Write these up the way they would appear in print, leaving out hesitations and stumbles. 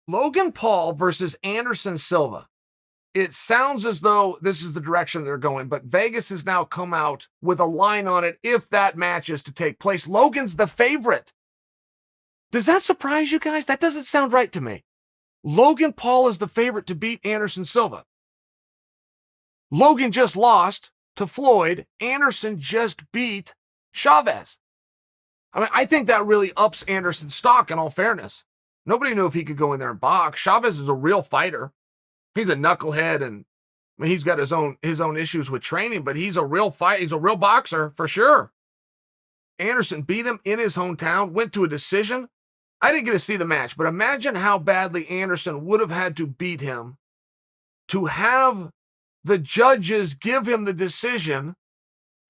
Logan Paul versus Anderson Silva. It sounds as though this is the direction they're going, but Vegas has now come out with a line on it if that match is to take place. Logan's the favorite. Does that surprise you guys? That doesn't sound right to me. Logan Paul is the favorite to beat Anderson Silva. Logan just lost to Floyd. Anderson just beat Chavez. I mean, I think that really ups Anderson's stock, in all fairness. Nobody knew if he could go in there and box. Chavez is a real fighter. He's a knucklehead, and I mean, he's got his own issues with training, but he's a real fighter. He's a real boxer for sure. Anderson beat him in his hometown, went to a decision. I didn't get to see the match, but imagine how badly Anderson would have had to beat him to have the judges give him the decision,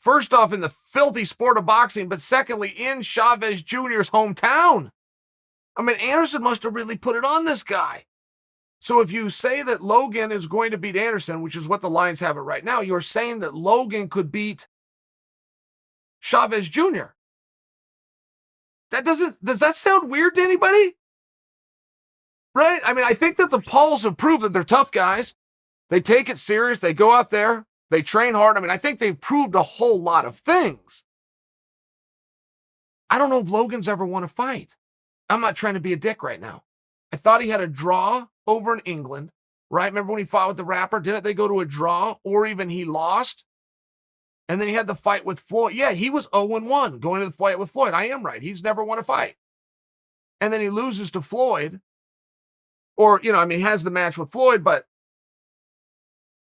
first off in the filthy sport of boxing, but secondly in Chavez Jr.'s hometown. I mean, Anderson must have really put it on this guy. So if you say that Logan is going to beat Anderson, which is what the Lions have it right now, you're saying that Logan could beat Chavez Jr. Does that sound weird to anybody? Right? I mean, I think that the Pauls have proved that they're tough guys. They take it serious. They go out there. They train hard. I mean, I think they've proved a whole lot of things. I don't know if Logan's ever won a fight. I'm not trying to be a dick right now. I thought he had a draw over in England, right? Remember when he fought with the rapper? Didn't they go to a draw, or even he lost? And then he had the fight with Floyd. Yeah, he was 0-1 going to the fight with Floyd. I am right. He's never won a fight. And then he loses to Floyd. Or, he has the match with Floyd, but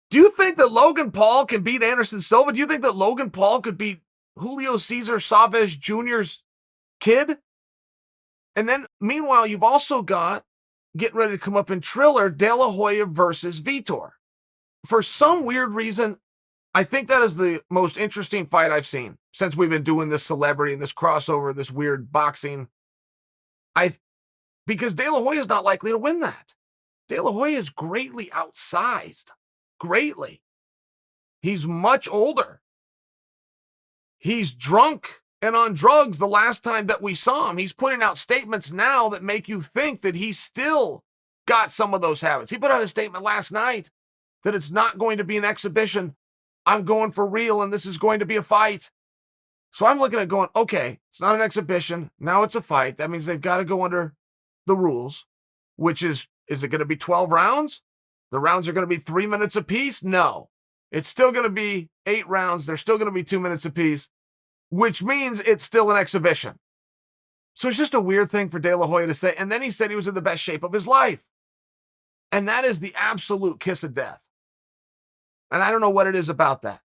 do you think that Logan Paul can beat Anderson Silva? Do you think that Logan Paul could beat Julio Cesar Chavez Jr.'s kid? And then, meanwhile, you've also got, getting ready to come up in Triller, De La Hoya versus Vitor. For some weird reason, I think that is the most interesting fight I've seen since we've been doing this celebrity and this crossover, this weird boxing. Because De La Hoya is not likely to win that. De La Hoya is greatly outsized. Greatly. He's much older. He's drunk and on drugs the last time that we saw him. He's putting out statements now that make you think that he's still got some of those habits. He put out a statement last night that it's not going to be an exhibition. I'm going for real, and this is going to be a fight. So I'm looking at going, okay, it's not an exhibition. Now it's a fight. That means they've got to go under the rules, which is it going to be 12 rounds? The rounds are going to be 3 minutes apiece? No. It's still going to be 8 rounds. They're still going to be 2 minutes apiece, which means it's still an exhibition. So it's just a weird thing for De La Hoya to say. And then he said he was in the best shape of his life. And that is the absolute kiss of death. And I don't know what it is about that.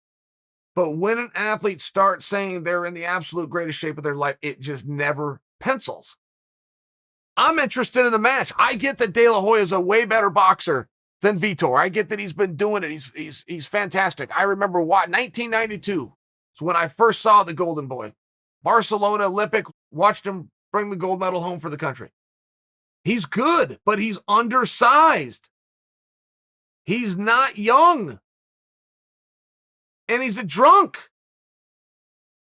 But when an athlete starts saying they're in the absolute greatest shape of their life, it just never pencils. I'm interested in the match. I get that De La Hoya is a way better boxer than Vitor. I get that he's been doing it. He's fantastic. I remember 1992 is when I first saw the Golden Boy. Barcelona Olympic, watched him bring the gold medal home for the country. He's good, but he's undersized. He's not young. And he's a drunk.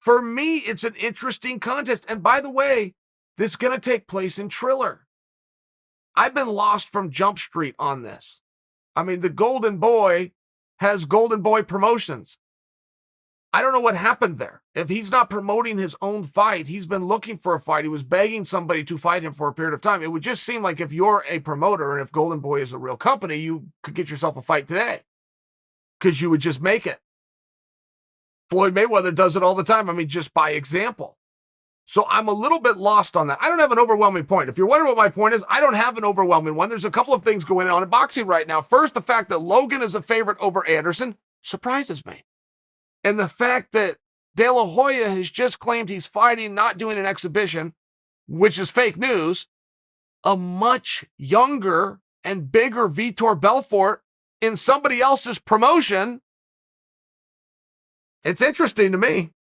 For me, it's an interesting contest. And by the way, this is going to take place in Triller. I've been lost from Jump Street on this. I mean, the Golden Boy has Golden Boy Promotions. I don't know what happened there. If he's not promoting his own fight, he's been looking for a fight. He was begging somebody to fight him for a period of time. It would just seem like if you're a promoter and if Golden Boy is a real company, you could get yourself a fight today because you would just make it. Floyd Mayweather does it all the time. I mean, just by example. So I'm a little bit lost on that. I don't have an overwhelming point. If you're wondering what my point is, I don't have an overwhelming one. There's a couple of things going on in boxing right now. First, the fact that Logan is a favorite over Anderson surprises me. And the fact that De La Hoya has just claimed he's fighting, not doing an exhibition, which is fake news, a much younger and bigger Vitor Belfort in somebody else's promotion. It's interesting to me.